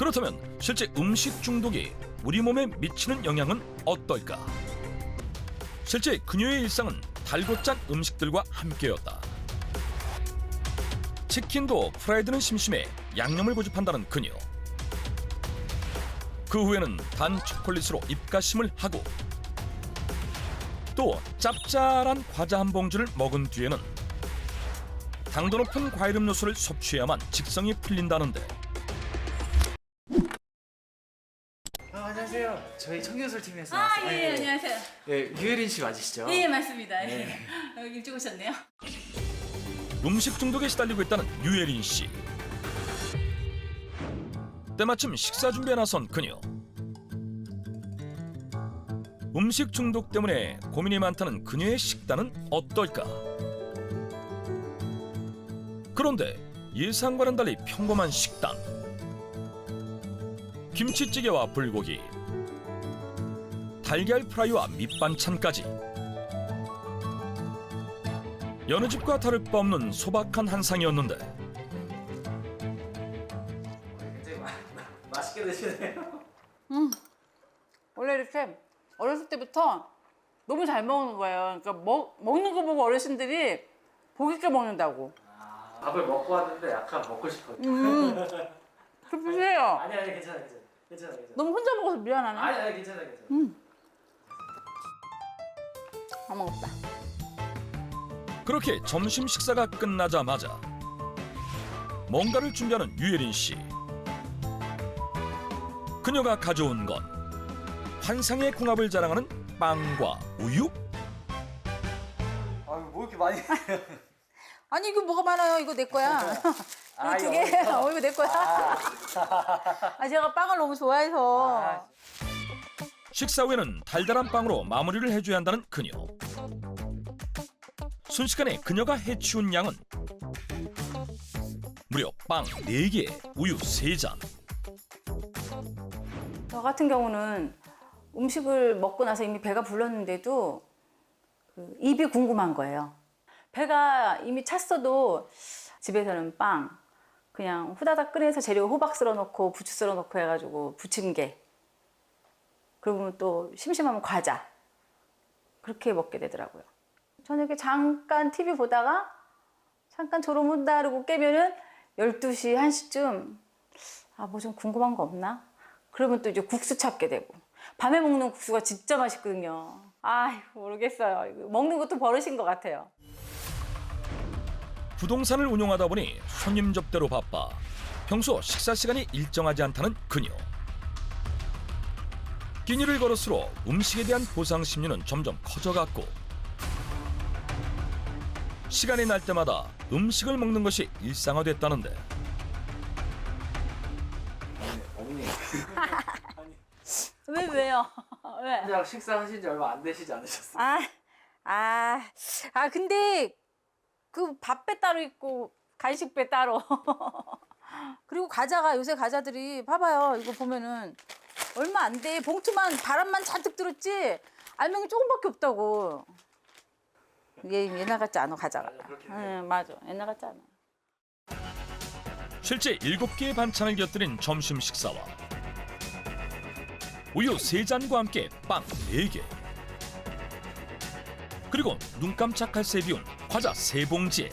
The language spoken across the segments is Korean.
그렇다면 실제 음식 중독이 우리 몸에 미치는 영향은 어떨까? 실제 그녀의 일상은 달고 짠 음식들과 함께였다. 치킨도 프라이드는 심심해 양념을 고집한다는 그녀. 그 후에는 단 초콜릿으로 입가심을 하고 또 짭짤한 과자 한 봉지를 먹은 뒤에는 당도 높은 과일 음료수를 섭취해야만 직성이 풀린다는데 안녕하세요. 저희 청년술 팀에서 아, 왔어요. 예, 안녕하세요. 예, 유혜린 씨 맞으시죠? 예, 맞습니다. 네. 일찍 오셨네요. 음식 중독에 시달리고 있다는 유혜린 씨. 때마침 식사 준비에 나선 그녀. 음식 중독 때문에 고민이 많다는 그녀의 식단은 어떨까? 그런데 예상과는 달리 평범한 식단. 김치찌개와 불고기, 달걀 프라이와 밑반찬까지 여느 집과 다를 바 없는 소박한 한상이었는데 굉장히 맛있게 드시네요. 원래 이렇게 어렸을 때부터 너무 잘 먹는 거예요. 그러니까 먹는 거 보고 어르신들이 보기 있게 먹는다고. 밥을 먹고 왔는데 약간 먹고 싶어요. 드세요. 아니 괜찮아. 너무 혼자 먹어서 미안하네. 아니 괜찮아. 안 먹었다. 그렇게 점심 식사가 끝나자마자 뭔가를 준비하는 유혜린 씨. 그녀가 가져온 건 환상의 궁합을 자랑하는 빵과 우유? 아유 뭐 이렇게 많이? 아니 이거 뭐가 많아요. 이거 내 거야. 아, 이거 두 개. 이거. 이거 내 거야. 아, 제가 빵을 너무 좋아해서. 식사 후에는 달달한 빵으로 마무리를 해줘야 한다는 그녀. 순식간에 그녀가 해치운 양은 무려 빵 4개, 우유 3잔. 저 같은 경우는 음식을 먹고 나서 이미 배가 불렀는데도 입이 궁금한 거예요. 배가 이미 찼어도 집에서는 빵 그냥 후다닥 끓여서 재료 호박 썰어 넣고 부추 썰어 넣고 해가지고 부침개 그리고 또 심심하면 과자 그렇게 먹게 되더라고요. 저녁에 잠깐 TV 보다가 잠깐 졸음온다 그러고 깨면은 12시, 1시쯤 뭐 좀 궁금한 거 없나? 그러면 또 이제 국수 찾게 되고 밤에 먹는 국수가 진짜 맛있거든요. 모르겠어요. 먹는 것도 버릇인 것 같아요. 부동산을 운영하다 보니 손님 접대로 바빠 평소 식사 시간이 일정하지 않다는 그녀. 끼니를 걸을수록 음식에 대한 보상 심리는 점점 커져갔고 시간이 날 때마다 음식을 먹는 것이 일상화됐다는데 어머니 왜요? 왜? 혼자 식사하신 지 얼마 안 되시지 않으셨어요? 근데 그 밥배 따로 있고 간식배 따로. 그리고 과자가 요새 과자들이 봐봐요. 이거 보면은 얼마 안 돼. 봉투만 바람만 잔뜩 들었지. 알맹이 조금밖에 없다고. 얘 옛날 같지 않아 과자가. 맞아, 그렇긴 응, 맞아. 옛날 같지 않아. 실제 7개의 반찬을 곁들인 점심 식사와 우유 3잔과 함께 빵 4개 그리고 눈 깜짝할 새 비운 과자 3봉지에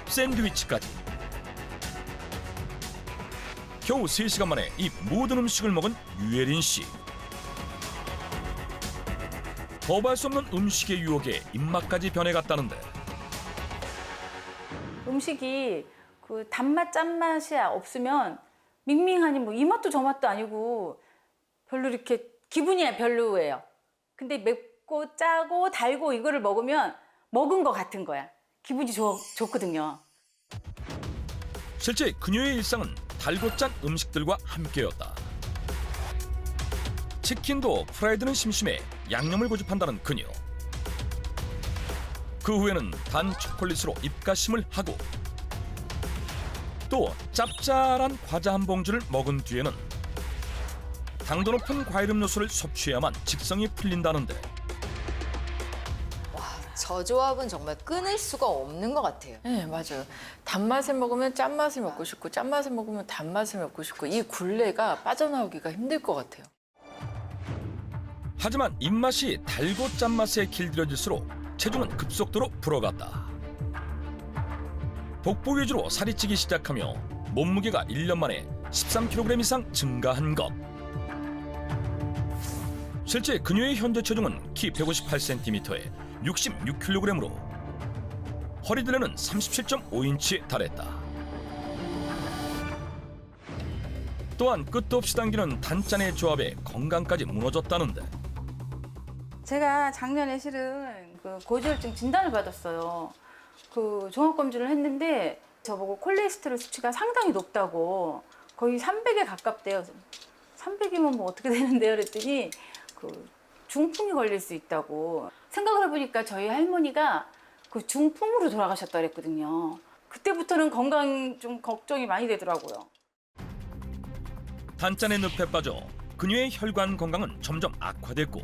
샌드위치까지 겨우 3시간 만에 이 모든 음식을 먹은 유혜린 씨. 거부할 수 없는 음식의 유혹에 입맛까지 변해갔다는데 음식이 그 단맛 짠맛이 없으면 밍밍하니 뭐 이 맛도 저 맛도 아니고 별로 이렇게 기분이 별로예요. 근데 맵고 짜고 달고 이거를 먹으면 먹은 것 같은 거야. 기분이 좋거든요. 실제 그녀의 일상은 달고 짠 음식들과 함께였다. 치킨도 프라이드는 심심해 양념을 고집한다는 그녀. 그 후에는 단 초콜릿으로 입가심을 하고 또 짭짤한 과자 한 봉지를 먹은 뒤에는 당도 높은 과일 음료수를 섭취해야만 직성이 풀린다는데 저 조합은 정말 끊을 수가 없는 것 같아요. 네, 맞아요. 단맛을 먹으면 짠맛을 먹고 싶고 짠맛을 먹으면 단맛을 먹고 싶고 이 굴레가 빠져나오기가 힘들 것 같아요. 하지만 입맛이 달고 짠맛에 길들여질수록 체중은 급속도로 불어갔다. 복부 위주로 살이 찌기 시작하며 몸무게가 1년 만에 13kg 이상 증가한 것. 실제 그녀의 현재 체중은 키 158cm에 66kg으로 허리둘레는 37.5인치에 달했다. 또한 끝도 없이 당기는 단짠의 조합에 건강까지 무너졌다는데 제가 작년에 실은 그 고지혈증 진단을 받았어요. 그 종합검진을 했는데 저보고 콜레스테롤 수치가 상당히 높다고 거의 300에 가깝대요. 300이면 뭐 어떻게 되는데요? 그랬더니 그 중풍이 걸릴 수 있다고. 생각을 해보니까 저희 할머니가 그 중풍으로 돌아가셨다 그랬거든요. 그때부터는 건강 좀 걱정이 많이 되더라고요. 단짠의 늪에 빠져 그녀의 혈관 건강은 점점 악화됐고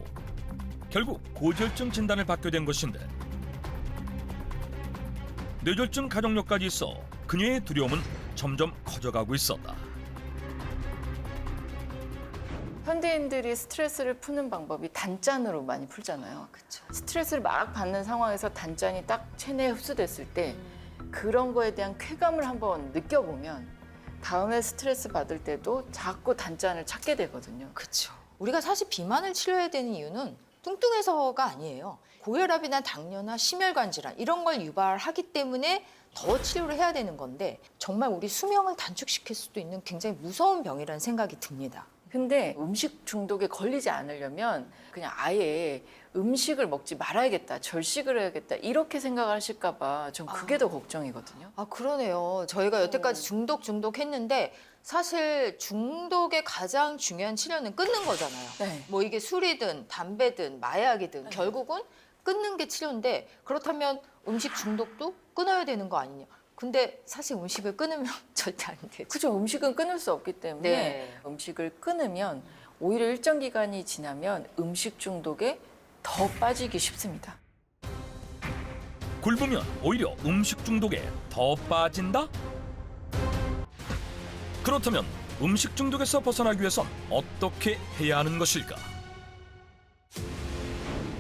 결국 고지혈증 진단을 받게 된 것인데 뇌졸중 가족력까지 있어 그녀의 두려움은 점점 커져가고 있었다. 현대인들이 스트레스를 푸는 방법이 단짠으로 많이 풀잖아요. 그렇죠. 스트레스를 막 받는 상황에서 단짠이 딱 체내에 흡수됐을 때 그런 거에 대한 쾌감을 한번 느껴보면 다음에 스트레스 받을 때도 자꾸 단짠을 찾게 되거든요. 그렇죠. 우리가 사실 비만을 치료해야 되는 이유는 뚱뚱해서가 아니에요. 고혈압이나 당뇨나 심혈관 질환 이런 걸 유발하기 때문에 더 치료를 해야 되는 건데 정말 우리 수명을 단축시킬 수도 있는 굉장히 무서운 병이라는 생각이 듭니다. 근데 음식 중독에 걸리지 않으려면 그냥 아예 음식을 먹지 말아야겠다, 절식을 해야겠다 이렇게 생각하실까 봐 전 그게 더 걱정이거든요. 아, 그러네요. 저희가 여태까지 중독 했는데 사실 중독의 가장 중요한 치료는 끊는 거잖아요. 네. 뭐 이게 술이든 담배든 마약이든 결국은 끊는 게 치료인데 그렇다면 음식 중독도 끊어야 되는 거 아니냐. 근데 사실 음식을 끊으면 절대 안 되죠. 그죠. 음식은 끊을 수 없기 때문에 네. 음식을 끊으면 오히려 일정 기간이 지나면 음식 중독에 더 빠지기 쉽습니다. 굶으면 오히려 음식 중독에 더 빠진다? 그렇다면 음식 중독에서 벗어나기 위해선 어떻게 해야 하는 것일까?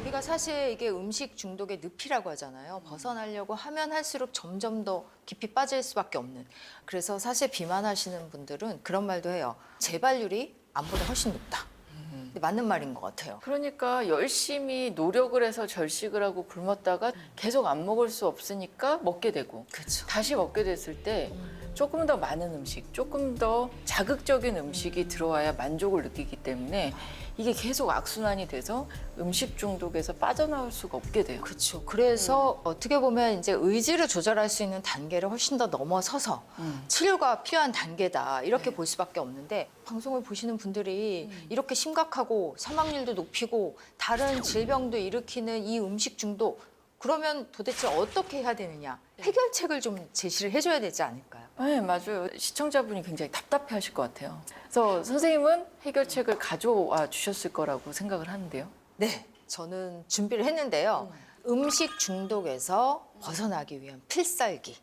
우리가 사실 이게 음식 중독의 늪이라고 하잖아요. 벗어나려고 하면 할수록 점점 더 깊이 빠질 수밖에 없는. 그래서 사실 비만하시는 분들은 그런 말도 해요. 재발률이 암보다 훨씬 높다. 근데 맞는 말인 것 같아요. 그러니까 열심히 노력을 해서 절식을 하고 굶었다가 계속 안 먹을 수 없으니까 먹게 되고 그렇죠. 다시 먹게 됐을 때 조금 더 많은 음식, 조금 더 자극적인 음식이 들어와야 만족을 느끼기 때문에 이게 계속 악순환이 돼서 음식 중독에서 빠져나올 수가 없게 돼요. 그렇죠. 그래서 어떻게 보면 이제 의지를 조절할 수 있는 단계를 훨씬 더 넘어서서 치료가 필요한 단계다 이렇게 볼 수밖에 없는데 방송을 보시는 분들이 이렇게 심각하고 사망률도 높이고 다른 질병도 일으키는 이 음식 중독 그러면 도대체 어떻게 해야 되느냐 해결책을 좀 제시를 해줘야 되지 않을까요? 네, 맞아요. 시청자분이 굉장히 답답해 하실 것 같아요. 그래서 선생님은 해결책을 가져와 주셨을 거라고 생각을 하는데요. 네, 저는 준비를 했는데요. 음식 중독에서 벗어나기 위한 필살기.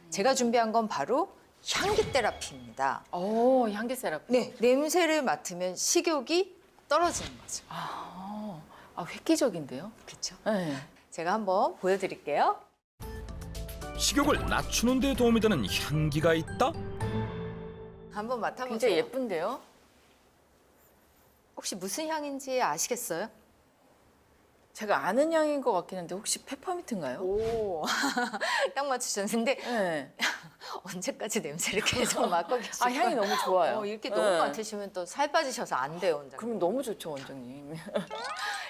제가 준비한 건 바로 향기 테라피입니다. 오, 향기 세라피. 네, 냄새를 맡으면 식욕이 떨어지는 거죠. 획기적인데요? 그렇죠. 네. 제가 한번 보여드릴게요. 식욕을 낮추는 데 도움이 되는 향기가 있다? 한번 맡아보세요. 굉장히 예쁜데요? 혹시 무슨 향인지 아시겠어요? 제가 아는 향인 것 같긴 한데 혹시 페퍼민트인가요? 오, 딱 맞추셨는데 네. 언제까지 냄새를 계속 맡고 계실까요? 향이 너무 좋아요. 이렇게 너무 네. 맡으시면 또 살 빠지셔서 안 돼요, 원장님. 그럼 너무 좋죠, 원장님.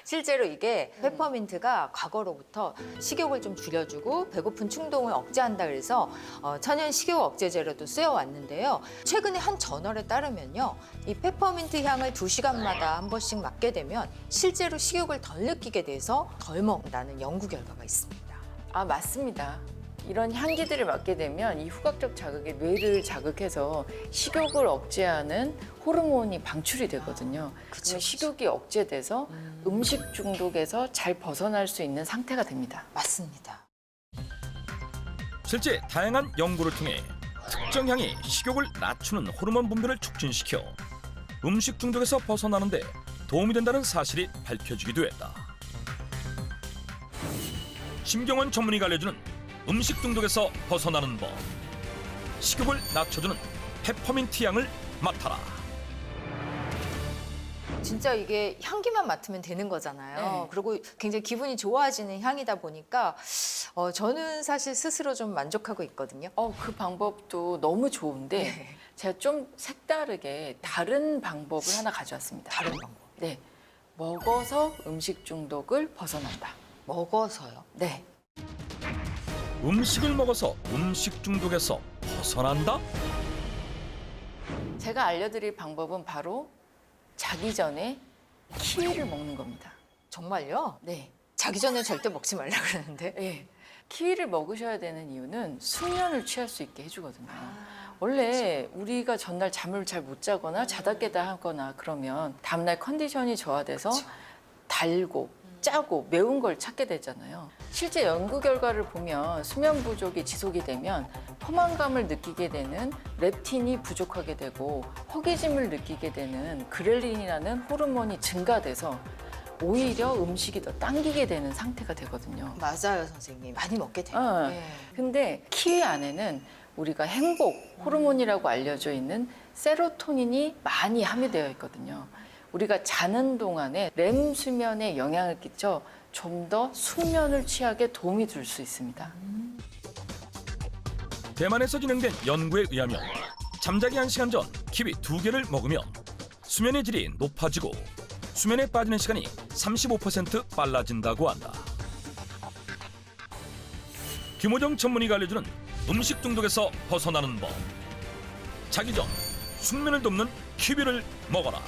실제로 이게 페퍼민트가 과거로부터 식욕을 좀 줄여주고 배고픈 충동을 억제한다 그래서 천연 식욕 억제제로도 쓰여왔는데요. 최근에 한 저널에 따르면요. 이 페퍼민트 향을 2시간마다 한 번씩 맡게 되면 실제로 식욕을 덜 느끼게 돼서 덜 먹는다는 연구 결과가 있습니다. 아, 맞습니다. 이런 향기들을 맡게 되면 이 후각적 자극이 뇌를 자극해서 식욕을 억제하는 호르몬이 방출이 되거든요. 그러면 식욕이 억제돼서 음식 중독에서 잘 벗어날 수 있는 상태가 됩니다. 맞습니다. 실제 다양한 연구를 통해 특정 향이 식욕을 낮추는 호르몬 분비를 촉진시켜 음식 중독에서 벗어나는 데 도움이 된다는 사실이 밝혀지기도 했다. 심경원 전문의가 알려주는 음식 중독에서 벗어나는 법. 식욕을 낮춰주는 페퍼민트 향을 맡아라. 진짜 이게 향기만 맡으면 되는 거잖아요. 네. 그리고 굉장히 기분이 좋아지는 향이다 보니까 저는 사실 스스로 좀 만족하고 있거든요. 그 방법도 너무 좋은데 네. 제가 좀 색다르게 다른 방법을 하나 가져왔습니다. 다른 방법. 네, 먹어서 음식 중독을 벗어난다. 먹어서요. 네, 음식을 먹어서 음식 중독에서 벗어난다? 제가 알려드릴 방법은 바로 자기 전에 키위를 먹는 겁니다. 정말요? 네, 자기 전에 절대 먹지 말라 그러는데. 네. 키위를 먹으셔야 되는 이유는 숙면을 취할 수 있게 해주거든요. 원래 우리가 전날 잠을 잘 못 자거나 자다 깨다 하거나 그러면 다음날 컨디션이 저하돼서 달고 짜고 매운 걸 찾게 되잖아요. 실제 연구 결과를 보면 수면 부족이 지속이 되면 포만감을 느끼게 되는 렙틴이 부족하게 되고 허기짐을 느끼게 되는 그렐린이라는 호르몬이 증가돼서 오히려 음식이 더 당기게 되는 상태가 되거든요. 맞아요, 선생님. 많이 먹게 돼요. 네. 근데 키위 안에는 우리가 행복 호르몬이라고 알려져 있는 세로토닌이 많이 함유되어 있거든요. 우리가 자는 동안에 렘 수면에 영향을 끼쳐 좀 더 숙면을 취하게 도움이 줄 수 있습니다. 대만에서 진행된 연구에 의하면 잠자기 1시간 전 키위 2개를 먹으면 수면의 질이 높아지고 수면에 빠지는 시간이 35% 빨라진다고 한다. 김호정 전문의가 알려주는 음식 중독에서 벗어나는 법. 자기 전 숙면을 돕는 키위를 먹어라.